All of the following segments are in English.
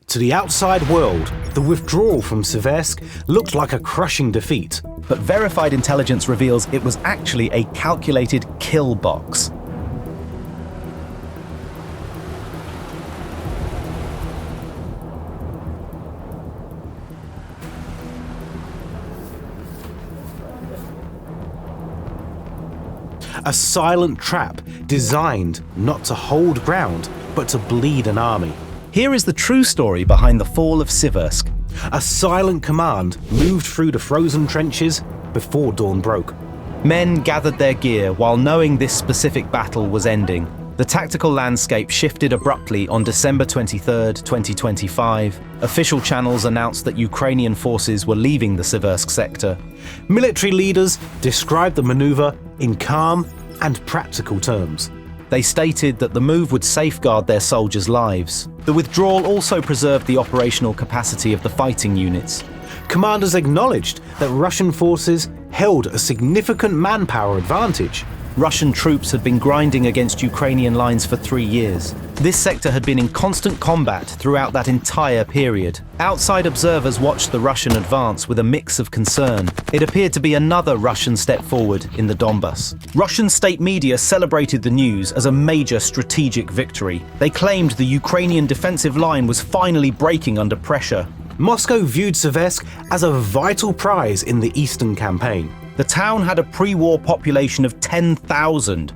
To the outside world, the withdrawal from Siversk looked like a crushing defeat. But verified intelligence reveals it was actually a calculated kill box. A silent trap designed not to hold ground, but to bleed an army. Here is the true story behind the fall of Siversk. A silent command moved through the frozen trenches before dawn broke. Men gathered their gear while knowing this specific battle was ending. The tactical landscape shifted abruptly on December 23, 2025. Official channels announced that Ukrainian forces were leaving the Siversk sector. Military leaders described the maneuver in calm and practical terms. They stated that the move would safeguard their soldiers' lives. The withdrawal also preserved the operational capacity of the fighting units. Commanders acknowledged that Russian forces held a significant manpower advantage. Russian troops had been grinding against Ukrainian lines for 3 years. This sector had been in constant combat throughout that entire period. Outside observers watched the Russian advance with a mix of concern. It appeared to be another Russian step forward in the Donbas. Russian state media celebrated the news as a major strategic victory. They claimed the Ukrainian defensive line was finally breaking under pressure. Moscow viewed Siversk as a vital prize in the Eastern campaign. The town had a pre-war population of 10,000.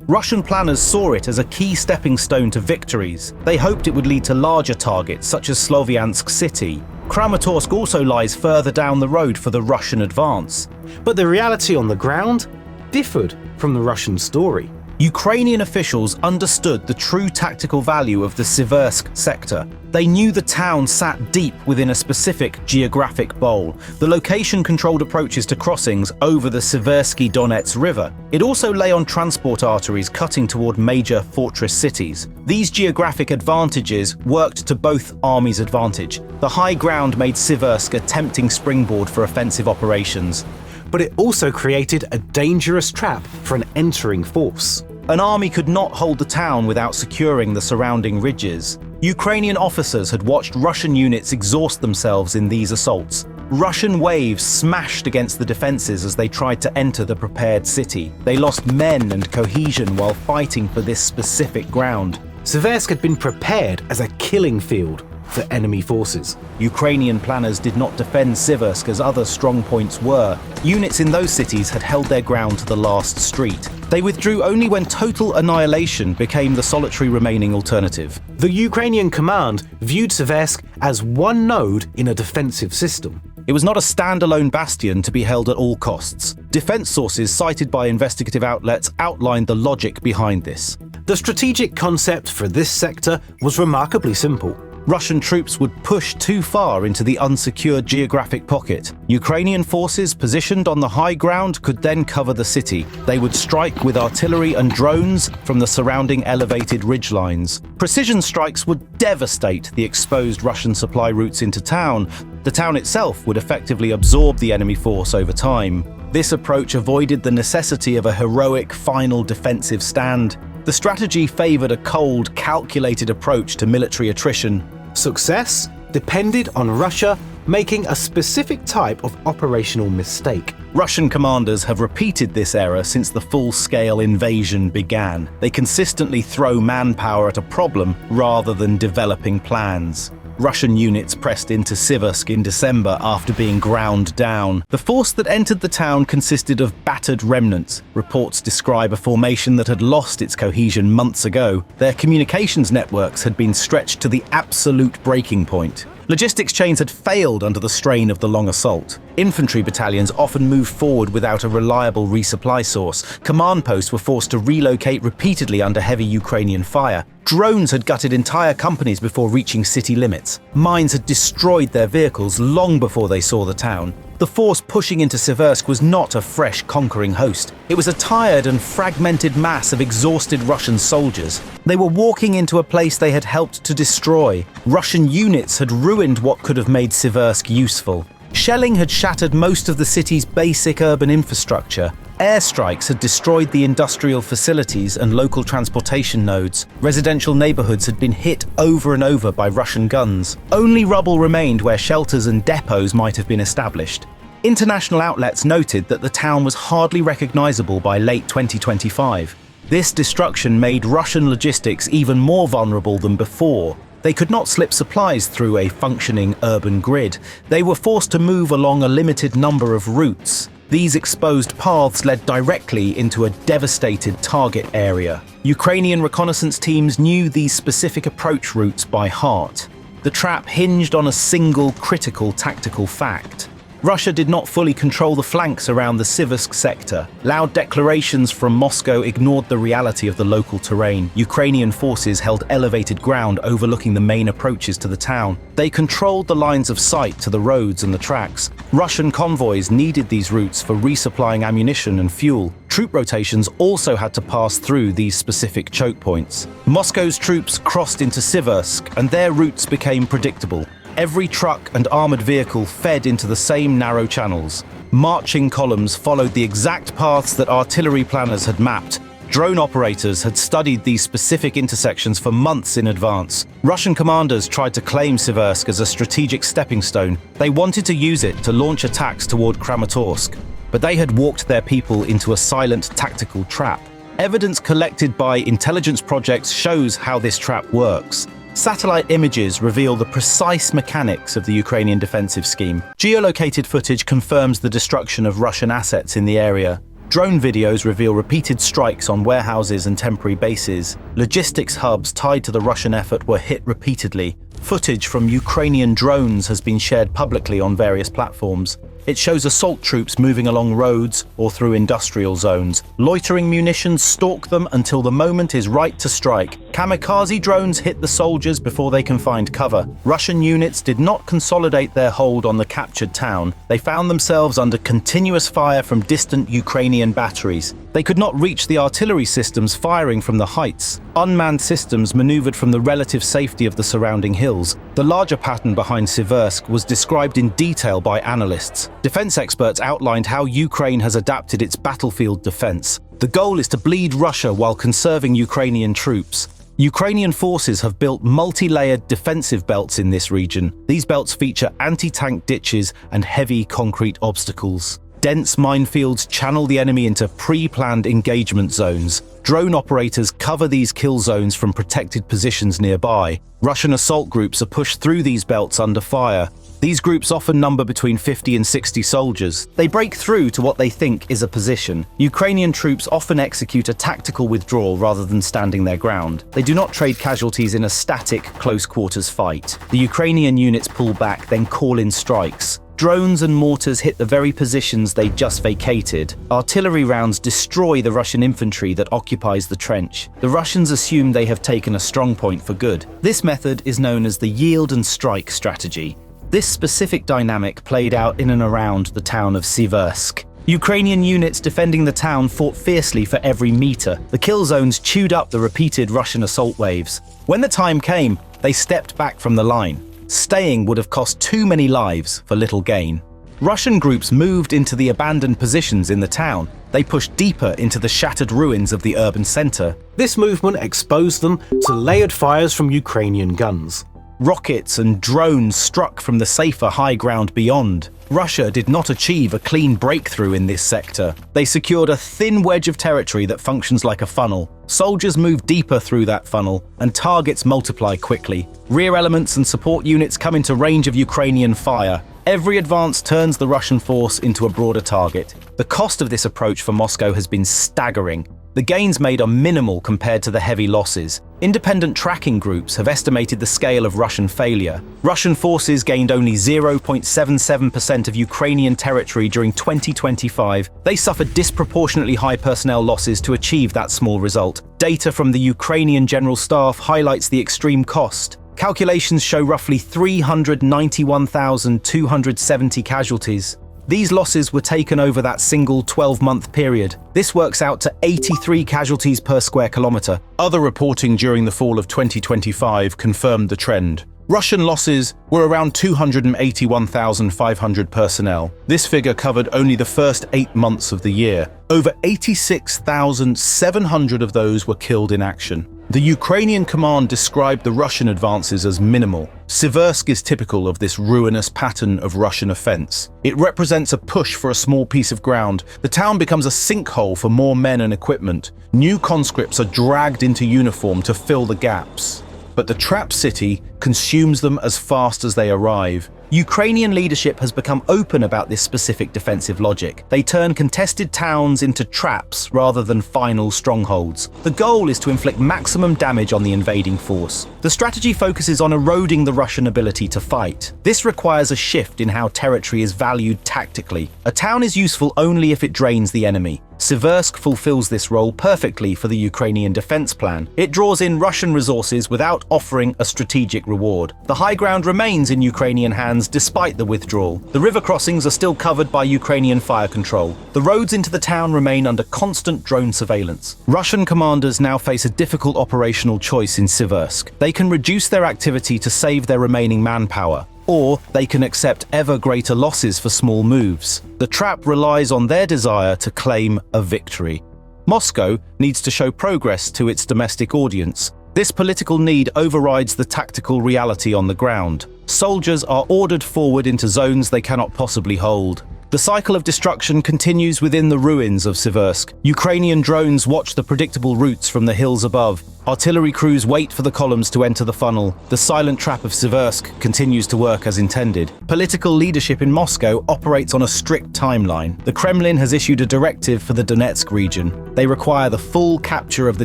Russian planners saw it as a key stepping stone to victories. They hoped it would lead to larger targets such as Sloviansk city. Kramatorsk also lies further down the road for the Russian advance. But the reality on the ground differed from the Russian story. Ukrainian officials understood the true tactical value of the Siversk sector. They knew the town sat deep within a specific geographic bowl. The location controlled approaches to crossings over the Siversky Donets River. It also lay on transport arteries cutting toward major fortress cities. These geographic advantages worked to both armies' advantage. The high ground made Siversk a tempting springboard for offensive operations. But it also created a dangerous trap for an entering force. An army could not hold the town without securing the surrounding ridges. Ukrainian officers had watched Russian units exhaust themselves in these assaults. Russian waves smashed against the defenses as they tried to enter the prepared city. They lost men and cohesion while fighting for this specific ground. Siversk had been prepared as a killing field for enemy forces. Ukrainian planners did not defend Siversk as other strong points were. Units in those cities had held their ground to the last street. They withdrew only when total annihilation became the solitary remaining alternative. The Ukrainian command viewed Siversk as one node in a defensive system. It was not a standalone bastion to be held at all costs. Defense sources cited by investigative outlets outlined the logic behind this. The strategic concept for this sector was remarkably simple. Russian troops would push too far into the unsecured geographic pocket. Ukrainian forces positioned on the high ground could then cover the city. They would strike with artillery and drones from the surrounding elevated ridgelines. Precision strikes would devastate the exposed Russian supply routes into town. The town itself would effectively absorb the enemy force over time. This approach avoided the necessity of a heroic final defensive stand. The strategy favored a cold, calculated approach to military attrition. Success depended on Russia making a specific type of operational mistake. Russian commanders have repeated this error since the full-scale invasion began. They consistently throw manpower at a problem rather than developing plans. Russian units pressed into Siversk in December after being ground down. The force that entered the town consisted of battered remnants. Reports describe a formation that had lost its cohesion months ago. Their communications networks had been stretched to the absolute breaking point. Logistics chains had failed under the strain of the long assault. Infantry battalions often moved forward without a reliable resupply source. Command posts were forced to relocate repeatedly under heavy Ukrainian fire. Drones had gutted entire companies before reaching city limits. Mines had destroyed their vehicles long before they saw the town. The force pushing into Siversk was not a fresh conquering host. It was a tired and fragmented mass of exhausted Russian soldiers. They were walking into a place they had helped to destroy. Russian units had ruined what could have made Siversk useful. Shelling had shattered most of the city's basic urban infrastructure. Airstrikes had destroyed the industrial facilities and local transportation nodes. Residential neighborhoods had been hit over and over by Russian guns. Only rubble remained where shelters and depots might have been established. International outlets noted that the town was hardly recognizable by late 2025. This destruction made Russian logistics even more vulnerable than before. They could not slip supplies through a functioning urban grid. They were forced to move along a limited number of routes. These exposed paths led directly into a devastated target area. Ukrainian reconnaissance teams knew these specific approach routes by heart. The trap hinged on a single critical tactical fact. Russia did not fully control the flanks around the Siversk sector. Loud declarations from Moscow ignored the reality of the local terrain. Ukrainian forces held elevated ground overlooking the main approaches to the town. They controlled the lines of sight to the roads and the tracks. Russian convoys needed these routes for resupplying ammunition and fuel. Troop rotations also had to pass through these specific choke points. Moscow's troops crossed into Siversk, and their routes became predictable. Every truck and armored vehicle fed into the same narrow channels. Marching columns followed the exact paths that artillery planners had mapped. Drone operators had studied these specific intersections for months in advance. Russian commanders tried to claim Siversk as a strategic stepping stone. They wanted to use it to launch attacks toward Kramatorsk, but they had walked their people into a silent tactical trap. Evidence collected by intelligence projects shows how this trap works. Satellite images reveal the precise mechanics of the Ukrainian defensive scheme. Geolocated footage confirms the destruction of Russian assets in the area. Drone videos reveal repeated strikes on warehouses and temporary bases. Logistics hubs tied to the Russian effort were hit repeatedly. Footage from Ukrainian drones has been shared publicly on various platforms. It shows assault troops moving along roads or through industrial zones. Loitering munitions stalk them until the moment is right to strike. Kamikaze drones hit the soldiers before they can find cover. Russian units did not consolidate their hold on the captured town. They found themselves under continuous fire from distant Ukrainian batteries. They could not reach the artillery systems firing from the heights. Unmanned systems maneuvered from the relative safety of the surrounding hills. The larger pattern behind Siversk was described in detail by analysts. Defense experts outlined how Ukraine has adapted its battlefield defense. The goal is to bleed Russia while conserving Ukrainian troops. Ukrainian forces have built multi-layered defensive belts in this region. These belts feature anti-tank ditches and heavy concrete obstacles. Dense minefields channel the enemy into pre-planned engagement zones. Drone operators cover these kill zones from protected positions nearby. Russian assault groups are pushed through these belts under fire. These groups often number between 50 and 60 soldiers. They break through to what they think is a position. Ukrainian troops often execute a tactical withdrawal rather than standing their ground. They do not trade casualties in a static, close-quarters fight. The Ukrainian units pull back, then call in strikes. Drones and mortars hit the very positions they just vacated. Artillery rounds destroy the Russian infantry that occupies the trench. The Russians assume they have taken a strong point for good. This method is known as the yield and strike strategy. This specific dynamic played out in and around the town of Siversk. Ukrainian units defending the town fought fiercely for every meter. The kill zones chewed up the repeated Russian assault waves. When the time came, they stepped back from the line. Staying would have cost too many lives for little gain. Russian groups moved into the abandoned positions in the town. They pushed deeper into the shattered ruins of the urban center. This movement exposed them to layered fires from Ukrainian guns. Rockets and drones struck from the safer high ground beyond. Russia did not achieve a clean breakthrough in this sector. They secured a thin wedge of territory that functions like a funnel. Soldiers move deeper through that funnel, and targets multiply quickly. Rear elements and support units come into range of Ukrainian fire. Every advance turns the Russian force into a broader target. The cost of this approach for Moscow has been staggering. The gains made are minimal compared to the heavy losses. Independent tracking groups have estimated the scale of Russian failure. Russian forces gained only 0.77% of Ukrainian territory during 2025. They suffered disproportionately high personnel losses to achieve that small result. Data from the Ukrainian General Staff highlights the extreme cost. Calculations show roughly 391,270 casualties. These losses were taken over that single 12-month period. This works out to 83 casualties per square kilometre. Other reporting during the fall of 2025 confirmed the trend. Russian losses were around 281,500 personnel. This figure covered only the first 8 months of the year. Over 86,700 of those were killed in action. The Ukrainian command described the Russian advances as minimal. Siversk is typical of this ruinous pattern of Russian offense. It represents a push for a small piece of ground. The town becomes a sinkhole for more men and equipment. New conscripts are dragged into uniform to fill the gaps. But the trapped city consumes them as fast as they arrive. Ukrainian leadership has become open about this specific defensive logic. They turn contested towns into traps rather than final strongholds. The goal is to inflict maximum damage on the invading force. The strategy focuses on eroding the Russian ability to fight. This requires a shift in how territory is valued tactically. A town is useful only if it drains the enemy. Siversk fulfills this role perfectly for the Ukrainian defense plan. It draws in Russian resources without offering a strategic reward. The high ground remains in Ukrainian hands despite the withdrawal. The river crossings are still covered by Ukrainian fire control. The roads into the town remain under constant drone surveillance. Russian commanders now face a difficult operational choice in Siversk. They can reduce their activity to save their remaining manpower, or they can accept ever greater losses for small moves. The trap relies on their desire to claim a victory. Moscow needs to show progress to its domestic audience. This political need overrides the tactical reality on the ground. Soldiers are ordered forward into zones they cannot possibly hold. The cycle of destruction continues within the ruins of Siversk. Ukrainian drones watch the predictable routes from the hills above. Artillery crews wait for the columns to enter the funnel. The silent trap of Siversk continues to work as intended. Political leadership in Moscow operates on a strict timeline. The Kremlin has issued a directive for the Donetsk region. They require the full capture of the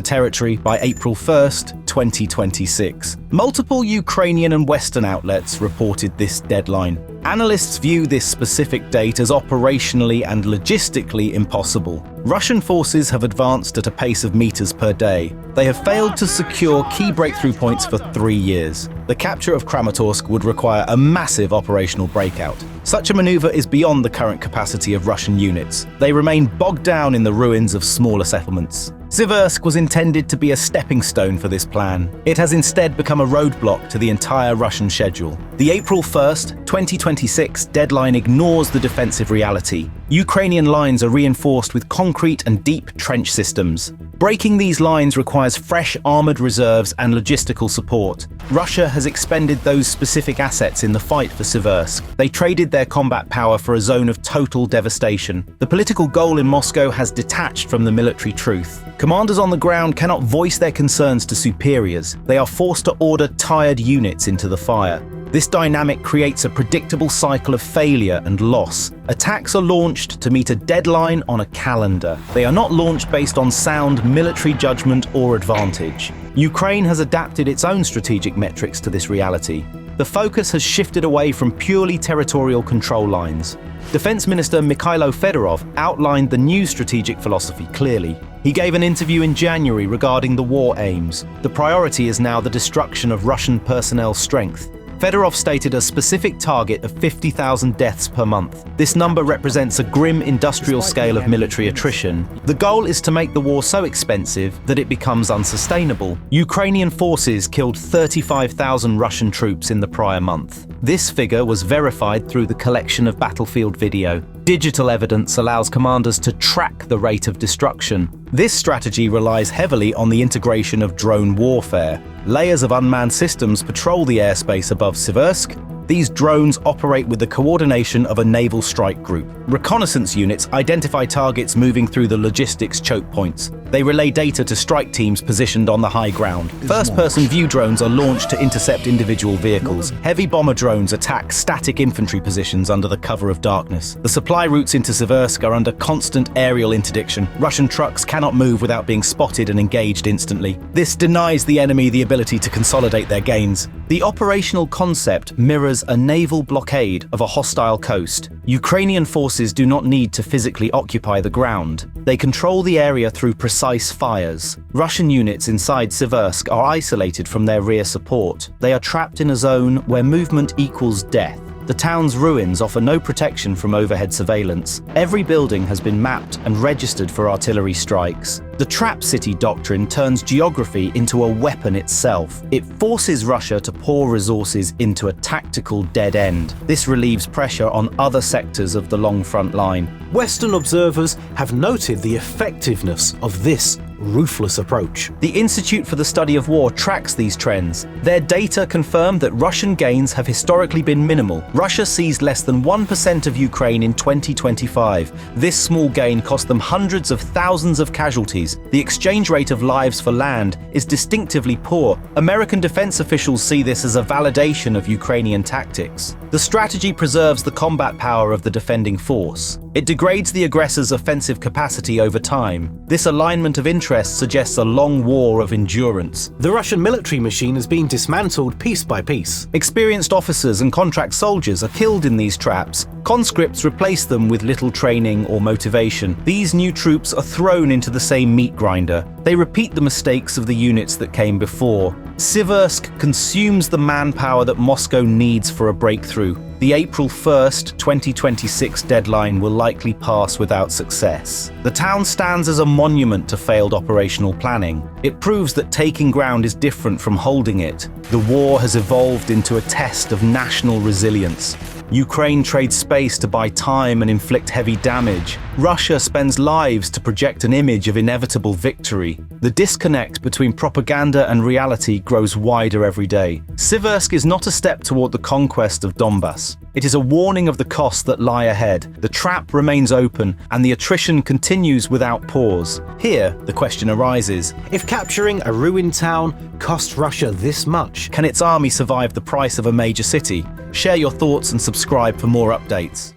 territory by April 1st, 2026. Multiple Ukrainian and Western outlets reported this deadline. Analysts view this specific date as operationally and logistically impossible. Russian forces have advanced at a pace of meters per day. They have failed to secure key breakthrough points for 3 years. The capture of Kramatorsk would require a massive operational breakout. Such a maneuver is beyond the current capacity of Russian units. They remain bogged down in the ruins of smaller settlements. Siversk was intended to be a stepping stone for this plan. It has instead become a roadblock to the entire Russian schedule. The April 1st, 2026 deadline ignores the defensive reality. Ukrainian lines are reinforced with concrete and deep trench systems. Breaking these lines requires fresh armored reserves and logistical support. Russia has expended those specific assets in the fight for Siversk. They traded their combat power for a zone of total devastation. The political goal in Moscow has detached from the military truth. Commanders on the ground cannot voice their concerns to superiors. They are forced to order tired units into the fire. This dynamic creates a predictable cycle of failure and loss. Attacks are launched to meet a deadline on a calendar. They are not launched based on sound military judgment or advantage. Ukraine has adapted its own strategic metrics to this reality. The focus has shifted away from purely territorial control lines. Defense Minister Mikhailo Fedorov outlined the new strategic philosophy clearly. He gave an interview in January regarding the war aims. The priority is now the destruction of Russian personnel strength. Fedorov stated a specific target of 50,000 deaths per month. This number represents a grim industrial scale of military attrition. The goal is to make the war so expensive that it becomes unsustainable. Ukrainian forces killed 35,000 Russian troops in the prior month. This figure was verified through the collection of battlefield video. Digital evidence allows commanders to track the rate of destruction. This strategy relies heavily on the integration of drone warfare. Layers of unmanned systems patrol the airspace above Siversk. These drones operate with the coordination of a naval strike group. Reconnaissance units identify targets moving through the logistics choke points. They relay data to strike teams positioned on the high ground. First-person view drones are launched to intercept individual vehicles. Heavy bomber drones attack static infantry positions under the cover of darkness. The supply routes into Siversk are under constant aerial interdiction. Russian trucks cannot move without being spotted and engaged instantly. This denies the enemy the ability to consolidate their gains. The operational concept mirrors a naval blockade of a hostile coast. Ukrainian forces do not need to physically occupy the ground. They control the area through precise fires. Russian units inside Siversk are isolated from their rear support. They are trapped in a zone where movement equals death. The town's ruins offer no protection from overhead surveillance. Every building has been mapped and registered for artillery strikes. The Trap City doctrine turns geography into a weapon itself. It forces Russia to pour resources into a tactical dead end. This relieves pressure on other sectors of the long front line. Western observers have noted the effectiveness of this ruthless approach. The Institute for the Study of War tracks these trends. Their data confirm that Russian gains have historically been minimal. Russia seized less than 1% of Ukraine in 2025. This small gain cost them hundreds of thousands of casualties. The exchange rate of lives for land is distinctively poor. American defense officials see this as a validation of Ukrainian tactics. The strategy preserves the combat power of the defending force. It degrades the aggressor's offensive capacity over time. This alignment of interests suggests a long war of endurance. The Russian military machine is being dismantled piece by piece. Experienced officers and contract soldiers are killed in these traps. Conscripts replace them with little training or motivation. These new troops are thrown into the same meat grinder. They repeat the mistakes of the units that came before. Siversk consumes the manpower that Moscow needs for a breakthrough. The April 1st, 2026 deadline will likely pass without success. The town stands as a monument to failed operational planning. It proves that taking ground is different from holding it. The war has evolved into a test of national resilience. Ukraine trades space to buy time and inflict heavy damage. Russia spends lives to project an image of inevitable victory. The disconnect between propaganda and reality grows wider every day. Siversk is not a step toward the conquest of Donbass. It is a warning of the costs that lie ahead. The trap remains open, and the attrition continues without pause. Here, the question arises: If capturing a ruined town costs Russia this much, can its army survive the price of a major city? Share your thoughts and subscribe for more updates.